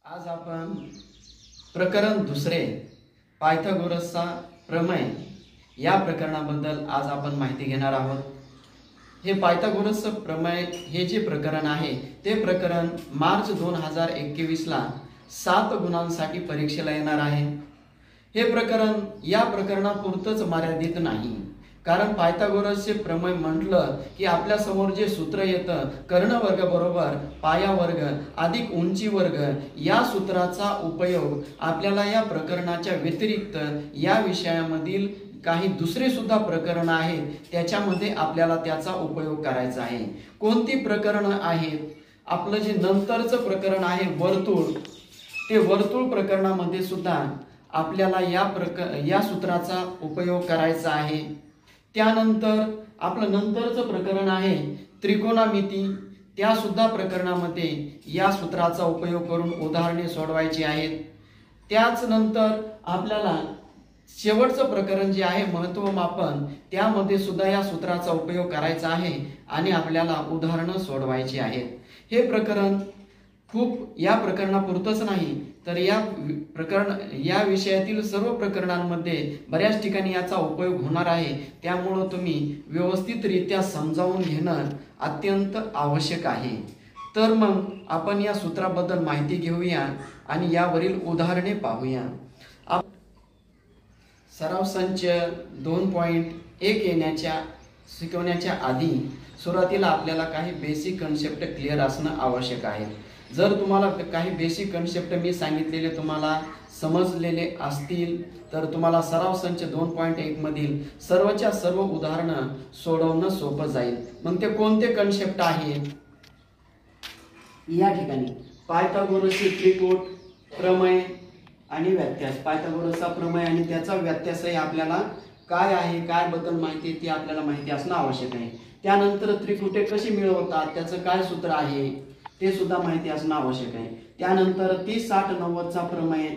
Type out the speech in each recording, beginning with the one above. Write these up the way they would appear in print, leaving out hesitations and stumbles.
आज आपण प्रकरण दुसरे पायथागोरसचा प्रमेय या प्रकरणाबद्दल आज आपण माहिती घेणार आहोत। हे पायथागोरसचं प्रमेय हे जे प्रकरण आहे ते प्रकरण मार्च 2021 ला 7 गुणांसाठी परीक्षेला येणार आहे। हे प्रकरण या प्रकरणापुरतच मर्यादित नाही, कारण पायथागोरसचे प्रमेय म्हटलं की आपल्या समोर जे सूत्र येतं कर्ण वर्ग बरोबर पाया वर्ग अधिक उंची वर्ग या सूत्राचा उपयोग आपल्याला या प्रकरणाच्या व्यतिरिक्त या विषयामधील काही दुसरे सुद्धा प्रकरण आहेत त्याच्यामध्ये आपल्याला त्याचा उपयोग करायचा आहे। कोणती प्रकरण आहेत? आपलं जे नंतरचं प्रकरण आहे वर्तुळ, ते वर्तुळ प्रकरणामध्ये सुद्धा आपल्याला या सूत्राचा उपयोग करायचा आहे। त्यानंतर आपलं नंतरचं प्रकरण आहे त्रिकोणमिती, त्या सुद्धा प्रकरणामध्ये या सूत्राचा उपयोग करून उदाहरणे सोडवायची आहेत। त्याच नंतर आपल्याला शेवटचं प्रकरण जे आहे महत्त्वमापन, त्यामध्ये सुद्धा या सूत्राचा उपयोग करायचा आहे आणि आपल्याला उदाहरणं सोडवायची आहेत। हे प्रकरण खूप या प्रकरणापुरतच नाही तर या विषयातील सर्व प्रकरणांमध्ये बऱ्याच ठिकाणी याचा उपयोग होणार आहे। त्यामुळे तुम्ही व्यवस्थितरित्या समजावून घेणं अत्यंत आवश्यक आहे। तर मग आपण या सूत्राबद्दल माहिती घेऊया आणि यावरील उदाहरणे पाहूया। सराव संच 2.1 शिकवण्याच्या आधी सुरुवातीला आपल्याला काही बेसिक कन्सेप्ट क्लिअर असणं आवश्यक आहे। जर तुम्हाला काही बेसिक कन्सेप्ट मी सांगितलेले तुम्हाला समजलेले असतील तर तुम्हाला सराव संच 2.1 मधील सर्वच्या सर्व उदाहरणं सोडवणं सोपं जाईल। मग ते कोणते कन्सेप्ट आहेत? या ठिकाणी पायथागोरसचे त्रिकूट, प्रमेय आणि व्यत्यास। पायथागोरसचा प्रमेय आणि त्याचा व्यत्यासही आपल्याला काय आहे, काय बद्दल माहिती ती आपल्याला माहिती असणं आवश्यक आहे। त्यानंतर त्रिकुटे कशी मिळवतात, त्याचं काय सूत्र आहे ते सुद्धा माहिती असणं आवश्यक आहे। त्यानंतर 30 60 90 चा प्रमेय,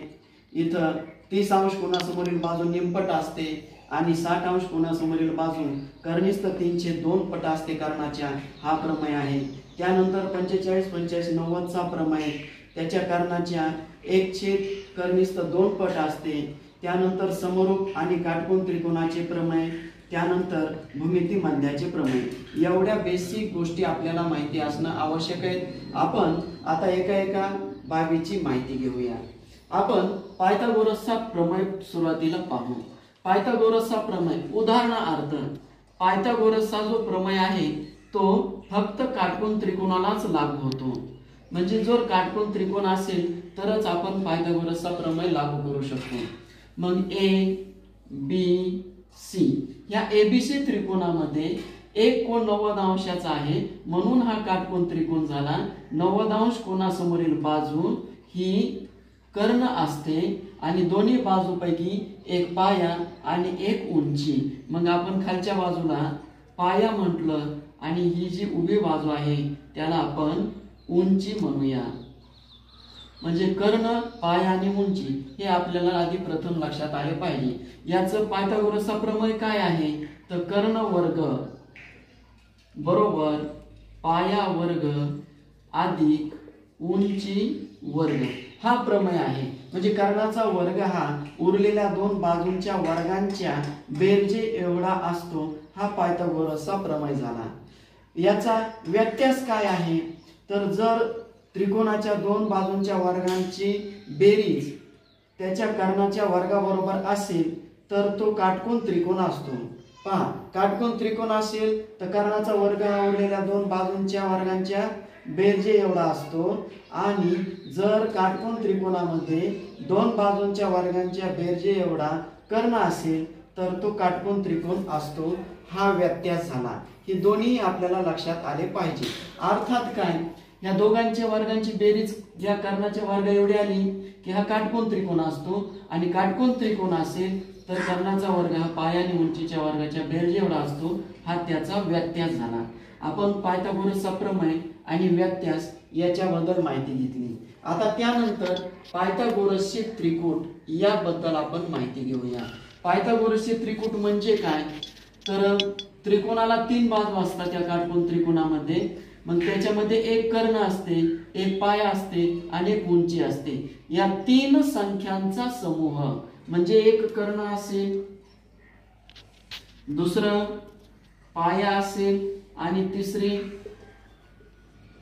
इथं 30 अंश कोनासमोरील बाजू निमपट असते आणि 60 अंश कोनासमोरील बाजू कर्निस्थ 3/2 पट असते कर्णाच्या, हा प्रमेय आहे। त्यानंतर 45 85 90 चा प्रमेय, त्याच्या कर्णाच्या 1 कर्निस्थ 2 पट असते। त्यानंतर समरूप आणि काटकोन त्रिकोणाचे प्रमेय, त्यानंतर भूमिती मध्याचे प्रमेय। एवढ्या बेसिक गोष्टी आपल्याला माहिती असणं आवश्यक आहे। आपण आता एका बाबीची माहिती घेऊया। आपण पायथागोरसचा प्रमेय सुरुवातीला पाहू। पायथागोरसचा प्रमेय उदाहरणार्थ पायथागोरसचा जो प्रमेय आहे तो फक्त काटकोन त्रिकोणालाच लागू होतो। म्हणजे जर काटकोन त्रिकोण असेल तरच आपण पायथागोरसचा प्रमेय लागू करू शकतो। मग ए बी सी या एबीसी त्रिकोणामध्ये एक कोन 90 अंशाचा आहे म्हणून हा काटकोन त्रिकोण झाला। 90 अंश कोनासमोरील बाजू ही कर्ण असते आणि दोन्ही बाजूपैकी एक पाया आणि एक उंची। मग आपण खालच्या बाजूला पाया म्हटलं आणि ही जी उभी बाजू आहे त्याला आपण उंची म्हणूया। म्हणजे कर्ण, पाया आणि उंची हे आपल्याला आधी प्रथम लक्षात आले पाहिजे। याचं पायथागोरसचा प्रमेय काय आहे तर कर्ण वर्ग बरोबर पाया वर्ग अधिक उंची वर्ग, हा प्रमेय आहे। म्हणजे कर्णाचा वर्ग हा उरलेल्या दोन बाजूंच्या वर्गांच्या बेरजे एवढा असतो, हा पायथागोरसचा प्रमेय झाला। याचा व्यत्यास काय आहे तर जर त्रिकोणाच्या दोन बाजूंच्या वर्गांची बेरीज त्याच्या कर्णाच्या वर्गाबरोबर असेल तर तो काटकोन त्रिकोण असतो। पहा, काटकोन त्रिकोण असेल तर कर्णाचा वर्ग उरलेल्या दोन बाजूंच्या वर्गांच्या बेरजे एवढा असतो आणि जर काटकोन त्रिकोणामध्ये दोन बाजूंच्या वर्गांच्या बेरजे एवढा कर्ण असेल तर तो काटकोन त्रिकोण असतो, हा व्यत्यास झाला। हे दोन्ही आपल्याला लक्षात आले पाहिजे। अर्थात काय, या दोघांच्या वर्गांची बेरीज या कर्णाच्या वर्ग एवढी आली की हा काटकोन त्रिकोण असतो आणि काटकोन त्रिकोण असेल तर कर्णाचा वर्ग हा पाया आणि उंचीच्या वर्गाच्या बेरजे एवढा असतो, हा त्याचा व्यत्यास झाला। आपण पायथागोरसचा प्रमेय आणि व्यत्यास याच्याबद्दल माहिती घेतली। आता त्यानंतर पायथागोरसचे त्रिकूट याबद्दल आपण माहिती घेऊया। पायथागोरसचे त्रिकूट म्हणजे काय तर त्रिकोणाला 3 बाजू असतात त्या काटकोन त्रिकोणामध्ये. मग त्याच्यामध्ये एक कर्ण असते, एक पाया असते आणि एक उंची असते. या 3 संख्यांचा समूह म्हणजे एक कर्ण असेल, दुसरं पाया असेल आणि तिसरी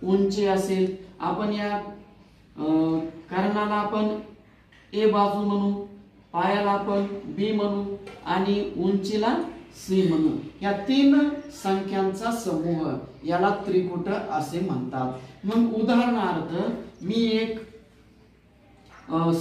उंची असेल. आपण या कर्णाला आपण ए बाजू म्हणू, पायाला आपण बी म्हणू आणि उंचीला सी म्हणू. या 3 संख्यांचा समूह याला त्रिकुट असे म्हणतात. मग उदाहरणार्थ मी एक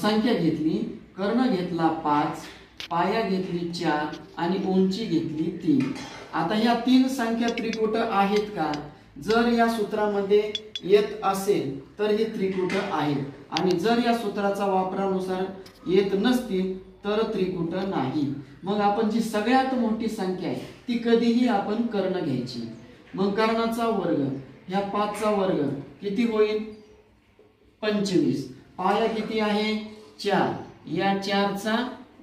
संख्या घेतली, कर्ण घेतला 5, पाया घेतली 4 आणि उंची घेतली 3. आता ह्या 3 संख्या त्रिकुट आहेत का? जर या सूत्रामध्ये येत असेल तर हे त्रिकुट आहेत आणि जर या सूत्राचा वापरानुसार येत नसतील तर त्रिकुट नाही. मग आपण जी सगळ्यात मोठी संख्या आहे ती कधीही आपण कर्ण घ्यायची. मग कर्णाचा वर्ग, ह्या 5 चा वर्ग किती होईल? 25. पाया किती आहे? 4, या 4 चा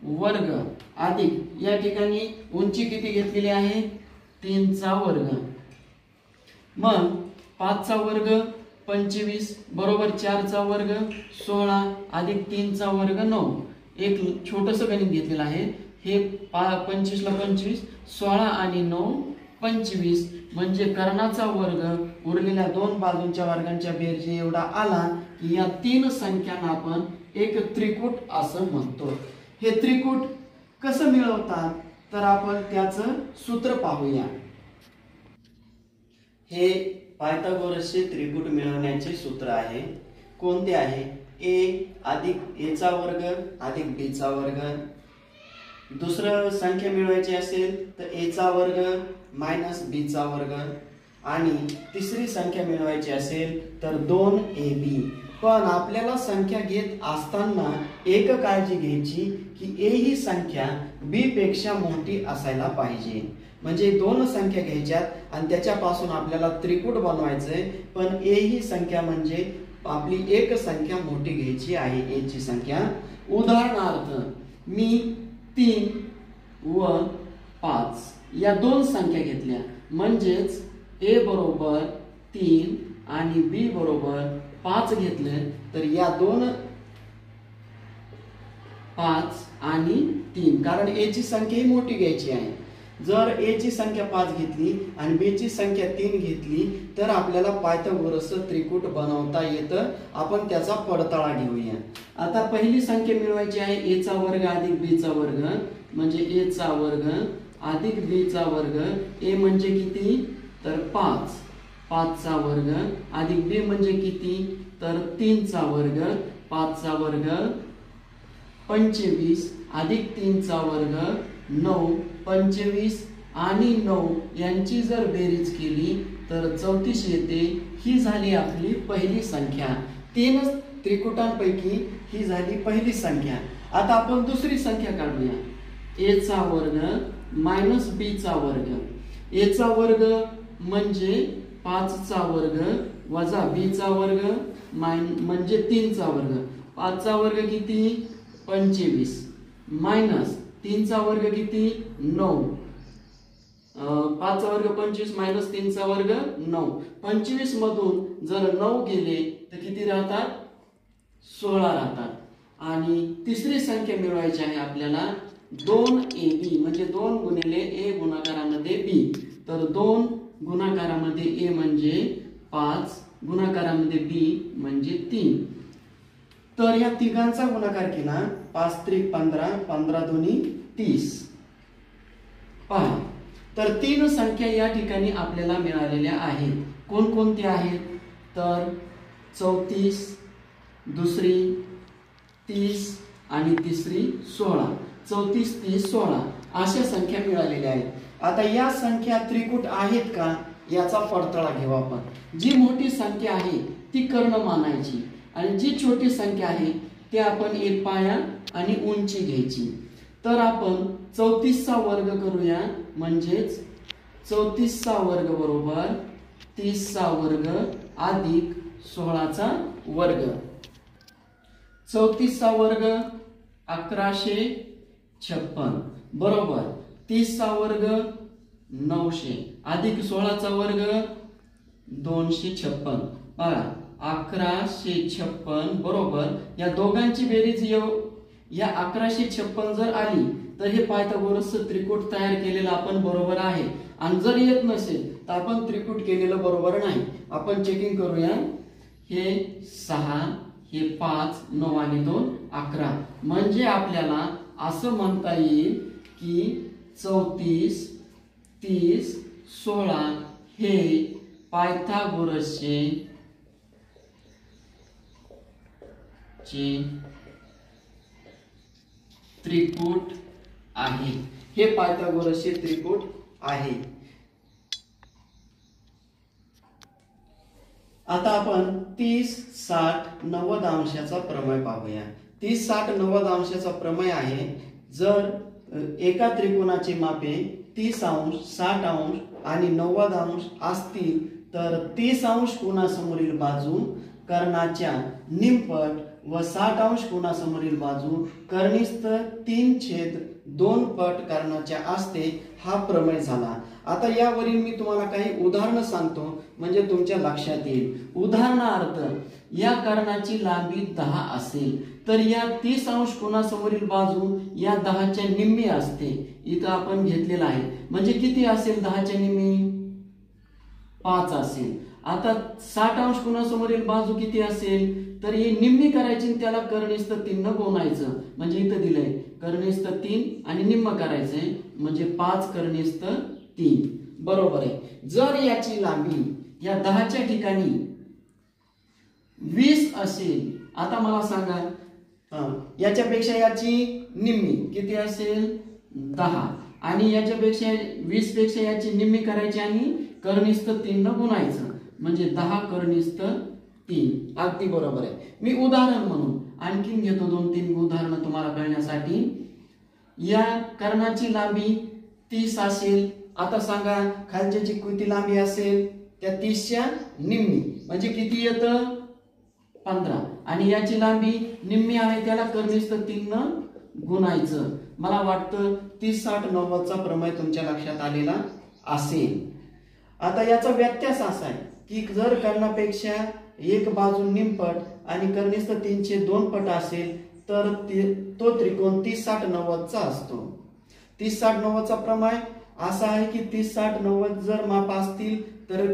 वर्ग अधिक या ठिकाणी उंची किती घेतलेली आहे? 3 चा वर्ग. मग 5 चा वर्ग 25 बरोबर 4 चा वर्ग 16 अधिक 3 चा वर्ग 9. एक छोटस गणित घेतलेलं आहे. हे 25 ला 25, 16 आणि 9 25 म्हणजे कर्णाचा वर्ग उरलेल्या 2 बाजूंच्या वर्गांच्या बेरजे एवढा आला की या 3 संख्यांना आपण एक त्रिकुट असं म्हणतो. हे त्रिकुट कसं मिळवतात तर आपण त्याचं सूत्र पाहूया. हे पायथागोरसचे त्रिकुट मिळवण्याचे सूत्र आहे. कोणते आहे? ए अधिक ए चा वर्ग अधिक बी चा वर्ग. दुसरं संख्या मिळवायची असेल तर ए चा वर्ग मायनस बी चा वर्ग आणि तिसरी संख्या मिळवायची असेल तर 2ab. पण आपल्याला संख्या घेत असताना एक काळजी घ्यायची की ए ही संख्या बी पेक्षा मोठी असायला पाहिजे. म्हणजे 2 संख्या घ्यायच्यात आणि त्याच्यापासून आपल्याला त्रिकुट बनवायचंय. पण ए ही संख्या म्हणजे आपली एक संख्या मोठी घ्यायची आहे, ए ची संख्या. उदाहरणार्थ मी 3 व 5 या 2 संख्या घेतल्या म्हणजेच ए बरोबर 3 आणि बी बरोबर 5 घेतले तर या 2 5 आणि 3 कारण ए ची संख्या ही मोठी घ्यायची आहे. जर ए ची संख्या 5 घेतली आणि बी ची संख्या 3 घेतली तर आपल्याला पायथागोरसचं त्रिकुट बनवता येतं. आपण त्याचा पडताळा घेऊया. आता पहिली संख्या मिळवायची आहे ए चा वर्ग अधिक बी चा वर्ग म्हणजे ए चा वर्ग अधिक बी चा वर्ग. ए म्हणजे किती तर 5, 5 चा वर्ग अधिक बी म्हणजे किती तर 3 चा वर्ग, 5 चा वर्ग 25 अधिक 3 चा वर्ग 9. 25 आणि 9 यांची जर बेरीज केली तर 34 येते. ही झाली आपली पहिली संख्या. 3 त्रिकुटांपैकी ही झाली पहिली संख्या. आता आपण दुसरी संख्या काढूया. ए चा वर्ग मायनस बी चा वर्ग. ए चा वर्ग म्हणजे 5 चा वर्ग वजा बी चा वर्ग म्हणजे 3 चा वर्ग. 5 चा वर्ग किती 25 मायनस 3 चा वर्ग किती 9. 5 चा वर्ग 25 मायनस 3 चा वर्ग 9. 25 मधून जर 9 गेले तर किती राहतात 16 राहतात. आणि तिसरी संख्या मिळवायची आहे आपल्याला 2ab म्हणजे 2 गुणिले a गुणाकारामध्ये b. तर 2 गुणाकारामध्ये a म्हणजे 5 गुणाकारामध्ये b म्हणजे 3. तर या तिघांचा गुणाकार केला 5 त्रिक 15, 15 दुनी 30. पहा तर 3 संख्या या ठिकाणी आपल्याला मिळालेल्या आहेत. कोणकोणत्या आहेत तर 34, दुसरी 30 आणि तिसरी 16. 34, 30, 16 अशा संख्या मिळालेल्या आहेत. आता या संख्या त्रिकुट आहेत का याचा पडताळा घेऊ आपण. जी मोठी संख्या आहे ती कर्ण मानायची आणि जी छोटी संख्या आहे ते आपण एक पाया आणि उंची घ्यायची. तर आपण 34 चा वर्ग करूया म्हणजेच 34 चा वर्ग बरोबर 30 चा वर्ग अधिक 16 चा वर्ग. 34 चा वर्ग 1156 बरोबर 30 चा वर्ग 900 अधिक 16चा वर्ग 256 बघा 1156 बरोबर या दोघांची बेरीज या 1156 जर आली तर हे पायथागोरसचं त्रिकूट तयार केलेलं आपण बरोबर आहे आणि जर येत नसेल तर आपण त्रिकूट केलेलं बरोबर नाही। आपण चेकिंग करूया हे 6 हे 5 9 आणि 2 11 म्हणजे आपल्याला असं म्हणता येईल की 34 30 16 हे पायथागोरसचे त्रिकूट आहे। हे पायथागोरसचे त्रिकूट आहे। आता आपण 30 60 90 अंशाचा प्रमेय पाहूया। 30 60 90 अंशाचा प्रमेय आहे जर एका त्रिकोणाची मापे 30 अंश 60 अंश आणि 90 अंश असतील तर 30 अंश कोनासमोरील बाजू कर्णाच्या निमपट व 60 अंश कोनासमोरील बाजू कर्णिस्थ 3/2 पट कर्णाच्या असते हा प्रमेय झाला। आता यावरील मी तुम्हाला काही उदाहरणं सांगतो म्हणजे तुमच्या लक्षात येईल। उदाहरणार्थ या कर्णाची लांबी 10 असेल तर या 30 अंश कोनासमोरील बाजू या 10च्या निम्मी असते। इथं आपण घेतलेला आहे म्हणजे किती असेल 10च्या निम्मी 5 असेल। आता 60 अंश कोनासमोरील बाजू किती असेल तर ही निम्मी करायची त्याला कर्णिस्थ 3 न गुणायचं म्हणजे इथं दिलंय कर्णिस्थ 3 आणि निम्म करायचंय म्हणजे 5 कर्णिस्थ 3 बरोबर आहे। जर याची लांबी या 10च्या ठिकाणी 20 असेल आता मला सांगा याच्यापेक्षा याची निम्मी किती असेल 10 आणि याच्यापेक्षा 20 पेक्षा याची निम्मी करायची आणि कर्णिस्थ 3 न गुणायचं म्हणजे 10 कर्णिस्थ 3 अगदी बरोबर आहे। मी उदाहरण म्हणून आणखीन घेतो 2-3 उदाहरणं तुम्हाला कळण्यासाठी। या कर्णाची लांबी 30 असेल आता सांगा खालच्याची किती लांबी असेल त्या 30च्या निम्मी म्हणजे किती येतं 15 आणि याची लांबी निम्मी आहे त्याला कर्णिस्थ 3 न गुणायचं। मला वाटतं 30 60 90 चा प्रमेय तुमच्या लक्षात आलेला असेल। आता याचा व्यत्यास असा आहे की जर कर्णापेक्षा एक बाजू निमपट आणि कर्णिस्थ 3/2 पट असेल तर तो त्रिकोण 30 60 90 चा असतो। 30 60 90 चा प्रमेय असा आहे की 30 60 90 जर माप असतील तर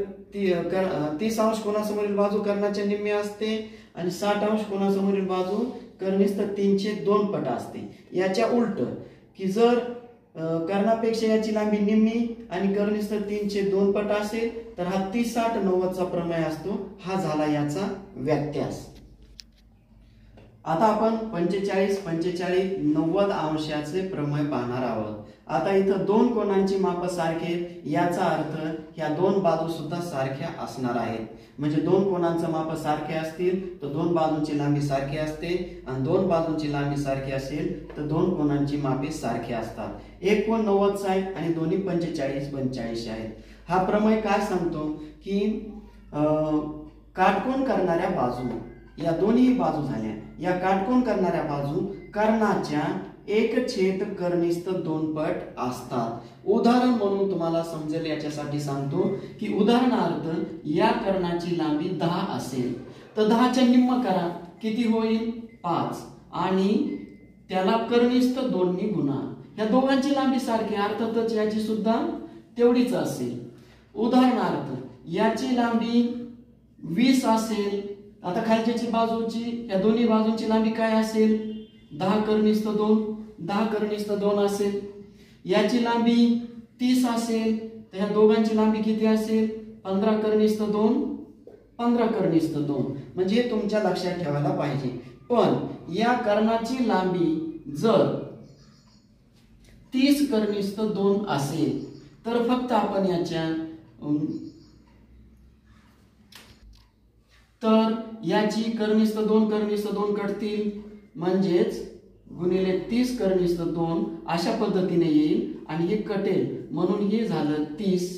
30 अंश कोनासमोरील बाजू कर्णाच्या निम्मी असते आणि 60 अंश कोनासमोरील बाजू कर्णिस्थ 3/2 पट असते। याच्या उलट की जर कर्णापेक्षा याची लांबी निम्मी आणि कर्णिस्थ 3/2 पट असेल तर हा 30 60 90 चा प्रमेय असतो। हा झाला याचा व्यत्यास। आता आपण 45 45 90 अंशाचे प्रमेय पाहणार आहोत। आता इथं दोन कोणांची माप सारखे याचा अर्थ ह्या दोन बाजू सुद्धा सारख्या असणार आहेत म्हणजे दोन कोणांचे माप सारखे असतील तर दोन बाजूंची लांबी सारखी असते आणि दोन बाजूंची लांबी सारखी असेल तर दोन कोणांची मापे सारखी असतात। एक कोण 90 चा आहे आणि दोन्ही 45 45 आहेत। हा प्रमेय काय सांगतो की काटकोन करणाऱ्या बाजू या दोन्ही बाजू झाल्या या काटकोन करणाऱ्या बाजू कर्णाच्या 1/2 कर्णिस्थ 2 पट असतात। उदाहरण म्हणून तुम्हाला समजेल याच्यासाठी सांगतो की उदाहरणार्थ या कर्णाची लांबी 10 असेल तर 10च्या निम्म करा किती होईल 5 आणि त्याला कर्णिस्थ 2 नी गुणा। या दोघांची लांबी सारखी अर्थातच याची सुद्धा तेवढीच असेल। उदाहरणार्थ याची लांबी 20 असेल आता खालच्याची बाजूची या दोन्ही बाजूंची लांबी काय असेल 10 कर्णिस्थ 2 10 कर्णिस्थ 2 असेल। याची लांबी 30 असेल तर ह्या दोघांची लांबी किती असेल 15 कर्णिस्थ 2 15 कर्णिस्थ 2 म्हणजे तुमच्या लक्षात ठेवायला पाहिजे। पण या कर्णाची लांबी जर 30 कर्णिस्थ 2 असेल तर फक्त आपण याची कर्णिस्थ 2 कटतील म्हणजेच गुणिले 30 कर्णिस्थ 2 अशा पद्धतीने येईल आणि हे कटेल म्हणून हे झालं 30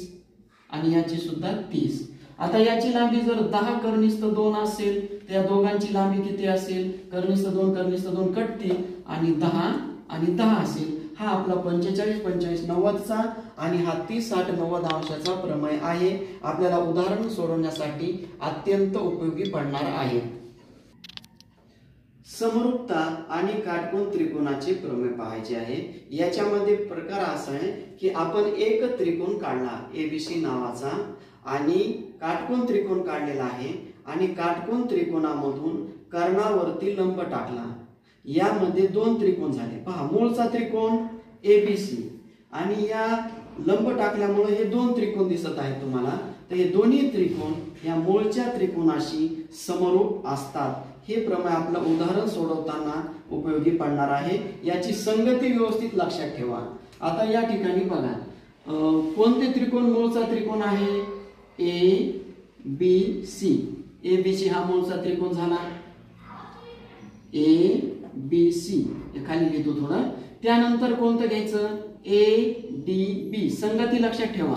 आणि याची सुद्धा 30। आता याची लांबी जर 10 कर्णिस्थ 2 असेल तर या दोघांची लांबी किती असेल कर्णिस्थ 2 कटतील आणि 10 आणि 10 असेल। हा आपला 45 45 90चा आणि हा 30 60 90 अंशाचा प्रमेय आहे. आपल्याला उदाहरण सोडवण्यासाठी अत्यंत उपयोगी पडणार आहे. समरूपता आणि काटकोन त्रिकोणाचे प्रमेय पाहायचे आहे. याच्यामध्ये प्रकार असा आहे की आपण एक त्रिकोण काढला एबीसी नावाचा आणि काटकोन त्रिकोण काढलेला आहे आणि काटकोन त्रिकोणामधून कर्णावरती लंब टाकला. यामध्ये दोन त्रिकोण झाले. पहा, मूळचा त्रिकोण एबीसी आणि या लंब टाकल्यामुळे हे दोन त्रिकोण दिसत आहेत तुम्हाला. तर हे दोन्ही त्रिकोण या मूळच्या त्रिकोणाशी समरूप असतात. हे प्रमेय आपलं उदाहरण सोडवताना उपयोगी पडणार आहे. याची संगती व्यवस्थित लक्षात ठेवा. आता या ठिकाणी बघा, कोणते त्रिकोण मूळचा त्रिकोण आहे? A B C. A B C हा मूळचा त्रिकोण झाला. ए बी सी हे खाली लिहितो थोडं. त्यानंतर कोणतं घ्यायचं? ए डी बी. संगती लक्षात ठेवा.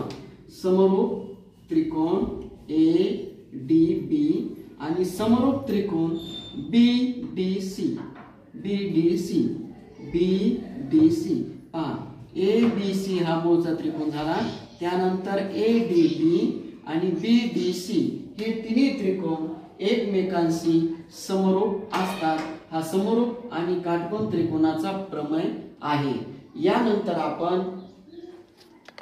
समरूप त्रिकोण ए डी बी आणि समरूप त्रिकोण बी डी सी. बी डी सी. बी डी सी. पहा, ए बी सी हा मूळचा त्रिकोण झाला. त्यानंतर ए डी बी आणि बी डी सी हे तिन्ही त्रिकोण एकमेकांशी समरूप असतात. हा समरूप आणि काटकोन त्रिकोणाचा प्रमेय आहे. यानंतर आपण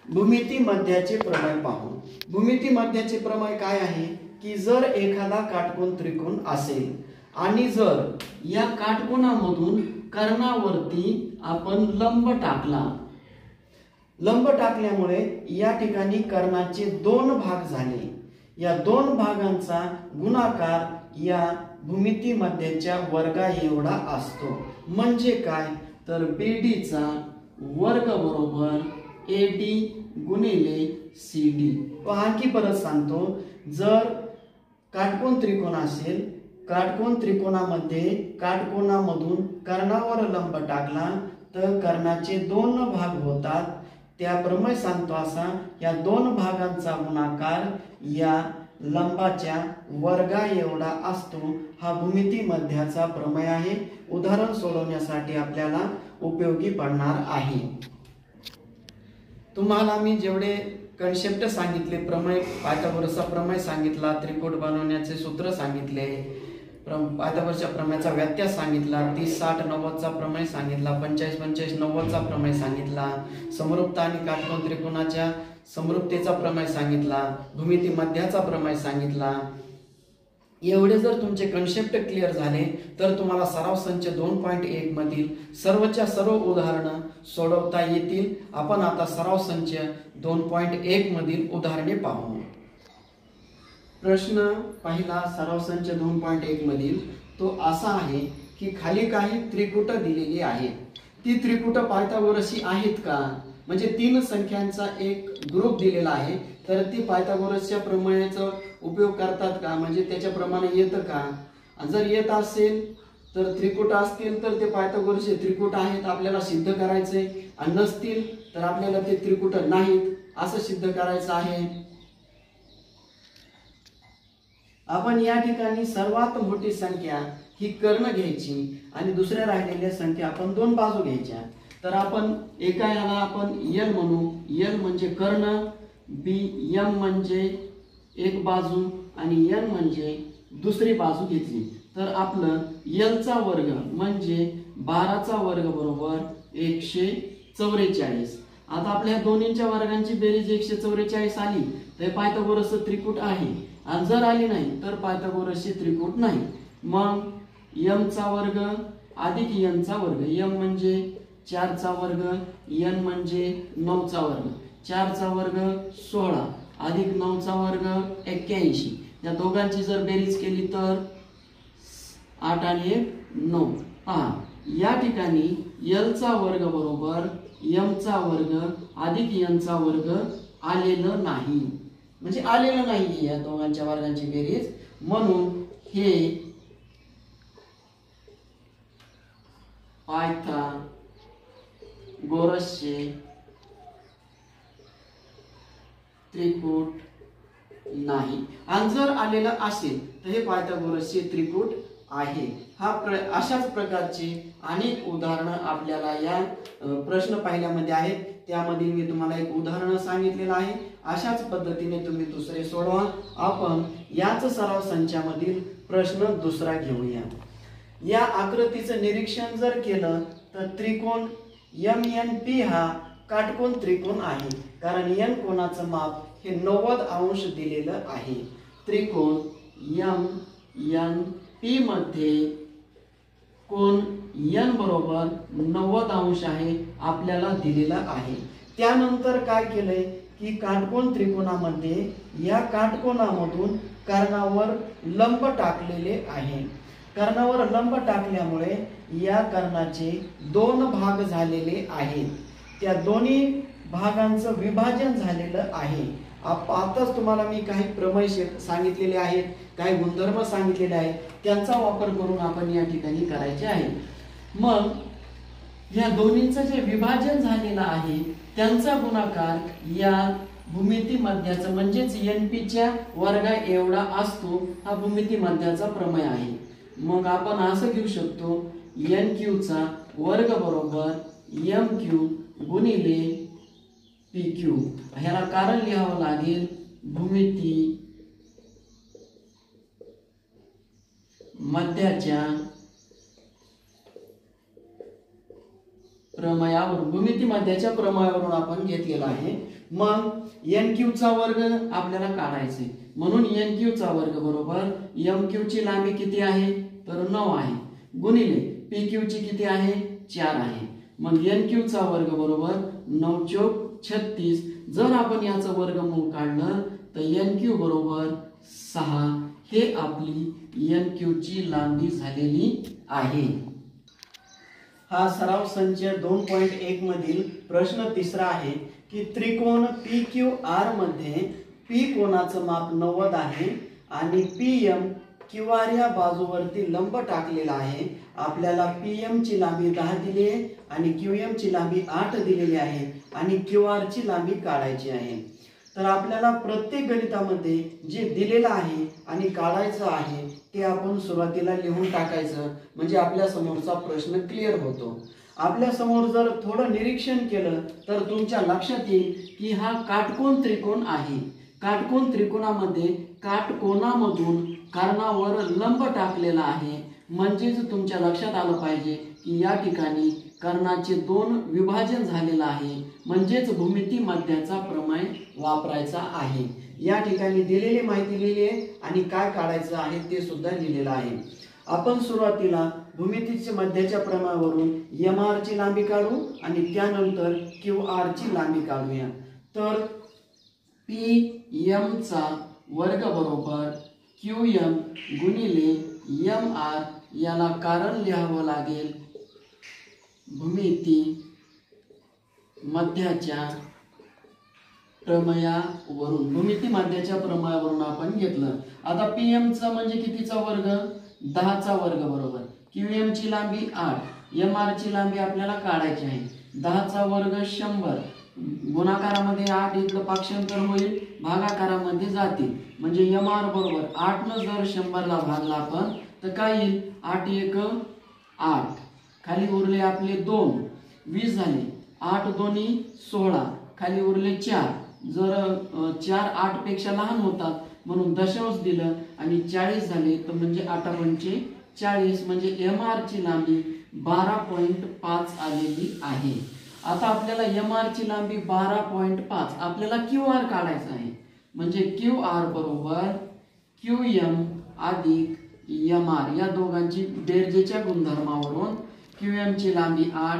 भूमिती मध्याचे प्रमेय पाहू. भूमिती मध्याचे प्रमेय काय आहे की जर एखादा काटकोन त्रिकोण असेल आणि जर या काटकोनामधून कर्णावरती आपण लंब टाकला, लंब टाकल्यामुळे या ठिकाणी कर्णाचे दोन भाग झाले. या दोन भागांचा गुणाकार या भूमिती मध्याच्या वर्गा एवढा असतो. म्हणजे काय? तर BD चा वर्ग बरोबर AD गुणिले CD. आणखी परत सांगतो, जर काटकोन त्रिकोण असेल, काटकोन त्रिकोणामध्ये काटकोनामधून कर्णावर लंब टाकला तर कर्णाचे दोन भाग होतात. त्या प्रमेय सांगतो असा, या दोन भागांचा गुणाकार या लंबाच्या वर्गा एवढा असतो. हा भूमिती मध्याचा प्रमेय आहे. उदाहरण सोडवण्यासाठी आपल्याला उपयोगी पडणार आहे. तुम्हाला मी जेवढे कन्सेप्ट सांगितले, प्रमेय, पायथागोरसचा प्रमेय सांगितला, त्रिकोट बनवण्याचे सूत्र सांगितले, पायथागोरसच्या प्रमेयाचा व्यत्यास सांगितला, 30 60 90 चा प्रमेय सांगितला, 45 45 90 चा प्रमेय सांगितला, समरूपता आणि काटकोन त्रिकोणाच्या समरूपतेचा प्रमेय सांगितला, भूमिती मध्याचा प्रमेय सांगितला. एवढे जर तुमचे कन्सेप्ट क्लिअर झाले तर तुम्हाला सराव संच 2.1 मधील सर्वच्या सर्व उदाहरणं सोडवता येतील. आपण आता सराव संच 2.1 मधील उदाहरणे पाहू. प्रश्न पहिला सराव संच 2.1 मधील तो असा आहे की खाली काही त्रिकुट दिलेली आहेत. ती त्रिकुट पायथागोरसी आहेत का? म्हणजे तीन संख्यांचा एक ग्रुप दिलेला आहे, तर ती पायथागोरसच्या प्रमेयाचा उपयोग करतात का? म्हणजे त्याच्याप्रमाणे येतं का? जर येत असेल तर त्रिकुट असतील तर ते पायथागोरसचे त्रिकुट आहेत आपल्याला सिद्ध करायचे, आणि नसतील तर आपल्याला ते त्रिकुट नाहीत असं सिद्ध करायचं आहे. आपण या ठिकाणी सर्वात मोठी संख्या ही कर्ण घ्यायची आणि दुसऱ्या राहिलेल्या संख्या आपण दोन बाजू घ्यायच्या. तर आपण एका याला आपण L म्हणू. L म्हणजे कर्ण, M म्हणजे एक बाजू आणि N म्हणजे दुसरी बाजू घेतली. तर आपलं L चा वर्ग म्हणजे 12 चा वर्ग बरोबर 144. आता आपल्या दोन्हींच्या वर्गांची बेरीज 144 आली तर पायथागोरसचं त्रिकुट आहे, आणि जर आली नाही तर पायथागोरसचे त्रिकुट नाही. मग M चा वर्ग अधिक N चा वर्ग. M म्हणजे 4 चा वर्ग, N म्हणजे 9 चा वर्ग. 4 चा वर्ग 16 अधिक 9 चा वर्ग 81. या दोघांची जर बेरीज केली तर 8 आणि 1 9. पहा, या ठिकाणी L चा वर्ग बरोबर M चा वर्ग अधिक N चा वर्ग आलेलं नाही, म्हणजे आलेलं नाही या दोघांच्या वर्गांची बेरीज. म्हणून हे पायथागोरसचे त्रिकुट नाही. आणि जर आलेलं असेल तर हे पायथागोरसचे त्रिकुट आहे। अशाच प्रकारची अनेक उदाहरणं आपल्याला या प्रश्न पाहिल्यामध्ये आहेत। त्यामध्ये मी तुम्हाला एक उदाहरण सांगितलेलं आहे। अशाच पद्धतीने तुम्ही दुसरे सोडवा। आपण याच सराव संचामधील प्रश्न दुसरा घेऊया। या आकृतीचं निरीक्षण जर केलं तर त्रिकोण MNP हा काटकोन त्रिकोण आहे, कारण n कोणाचं माप हे 90 अंश दिलेलं आहे। त्रिकोण MNP मध्ये कोण n बरोबर 90 अंश आहे आपल्याला दिलेला आहे। त्यानंतर काय केलंय की काटकोन त्रिकोणामध्ये या काटकोनामधून कर्णावर लंब टाकलेले आहे। कर्णावर लंब टाकल्यामुळे या कर्णाचे 2 भाग झालेले आहेत। त्या दोन्ही भागांचं विभाजन झालेलं आहे। आताच तुम्हाला मी काही प्रमेय सांगितलेले आहेत, काही गुणधर्म सांगितलेले आहेत, त्यांचा वापर करून आपण या ठिकाणी करायचे आहे। मग या दोन्हीचं जे विभाजन झालेलं आहे त्यांचा गुणाकार या भूमिती मध्याचा म्हणजेच NP वर्गा एवढा असतो। हा भूमिती मध्याचा प्रमेय आहे। मग आपण असं घेऊ शकतो NQ चा वर्ग बरोबर MQ गुणिले PQ। ह्याला कारण लिहावं लागेल भूमिती मध्याच्या प्रमेयावरून, भूमिती मध्याच्या प्रमेयावरून आपण घेतलेला आहे। मग NQ चा वर्ग आपल्याला काढायचा आहे, म्हणून NQ चा वर्ग बरोबर MQ ची लांबी किती आहे तर 9 आहे गुणिले PQ ची किती आहे 4 आहे। मग NQ चा वर्ग बरोबर 9 चौक 36। जर आपण याचं वर्गमूळ काढलं तर NQ बरोबर 6 हे आपली NQ ची लांबी झालेली आहे। हा सराव संच 2.1 मधील प्रश्न तिसरा आहे की त्रिकोण PQR मध्ये P कोणाचं माप 90 आहे आणि PM QR या बाजूवरती लंब टाकलेला आहे। आपल्याला PM ची लांबी 10 दिली आहे आणि QM ची लांबी 8 दिलेली आहे आणि QR ची लांबी काढायची आहे। तर आपल्याला प्रत्येक गणितामध्ये जे दिलेलं आहे आणि काढायचं आहे ते आपण सुरुवातीला लिहून टाकायचं, म्हणजे आपल्या समोरचा प्रश्न क्लिअर होतो। आपल्या समोर जर थोडं निरीक्षण केलं तर तुमच्या लक्षात येईल की हा काटकोन त्रिकोण आहे। काटकोन त्रिकोणामध्ये काटकोनामधून कर्णावर लंब टाकलेला आहे, म्हणजेच तुमच्या लक्षात आलं पाहिजे की या ठिकाणी कर्णाचे 2 विभाजन झालेलं आहे, म्हणजेच भूमिती मध्याचा प्रमेय वापरायचा आहे। या ठिकाणी दिलेली माहिती लिहिली आहे आणि काय काढायचं आहे ते सुद्धा लिहिलेलं आहे। आपण सुरुवातीला भूमितीच्या मध्याच्या प्रमेयावरून MR ची लांबी काढू आणि त्यानंतर QR ची लांबी काढूया। तर PM चा वर्ग बरोबर QM गुणिले MR, याला कारण लिहावं लागेल भूमिती मध्याच्या प्रमेयावरून। भूमिती मध्याच्या प्रमेयावरून आपण घेतलं। आता PM चा म्हणजे कितीचा वर्ग 10 चा वर्ग बरोबर QM ची लांबी 8, MR ची लांबी आपल्याला काढायची आहे। 10 चा वर्ग 100, गुणाकारामध्ये 8 इथलं पाक्षांतर होईल, भागाकारामध्ये जातील, म्हणजे MR बरोबर 8 न जर 100 ला भागला आपण तर काय येईल 8 1 8, खाली उरले आपले 2, 20 झाले, 8 2 16, खाली उरले 4, जर 4 8 पेक्षा लहान होतात म्हणून दशांश दिलं आणि 40 झाले तर म्हणजे 8 पंचे 40, म्हणजे MR ची लांबी 12.5 आलेली आहे। आता आपल्याला MR ची लांबी 12.5, आपल्याला QR काढायचा आहे, म्हणजे QR बरोबर QM अधिक MR या दोघांची बेरजेच्या गुणधर्मावरून QM ची लांबी 8,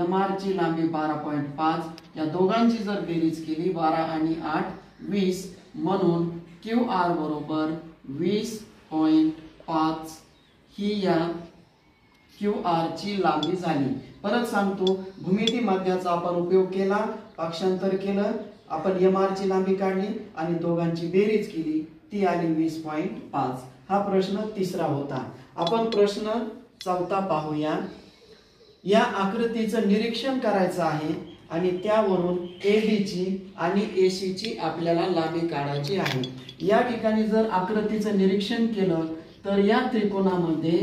MR ची लांबी 12.5, या दोघांची जर बेरीज केली 12 आणि 8 20, म्हणून QR बरोबर 20.5 ही या QR ची लांबी झाली। परत सांगतो, भूमिती मध्याचा आपण उपयोग केला, पाक्षांतर केलं, आपण MR ची लांबी काढली आणि दोघांची बेरीज केली, ती आली 20.5। हा प्रश्न तिसरा होता। आपण प्रश्न चौथा पाहूया। या आकृतीचं निरीक्षण करायचं आहे आणि त्यावरून AB ची आणि AC ची आपल्याला लांबी काढायची आहे। या ठिकाणी जर आकृतीचं निरीक्षण केलं तर या त्रिकोणामध्ये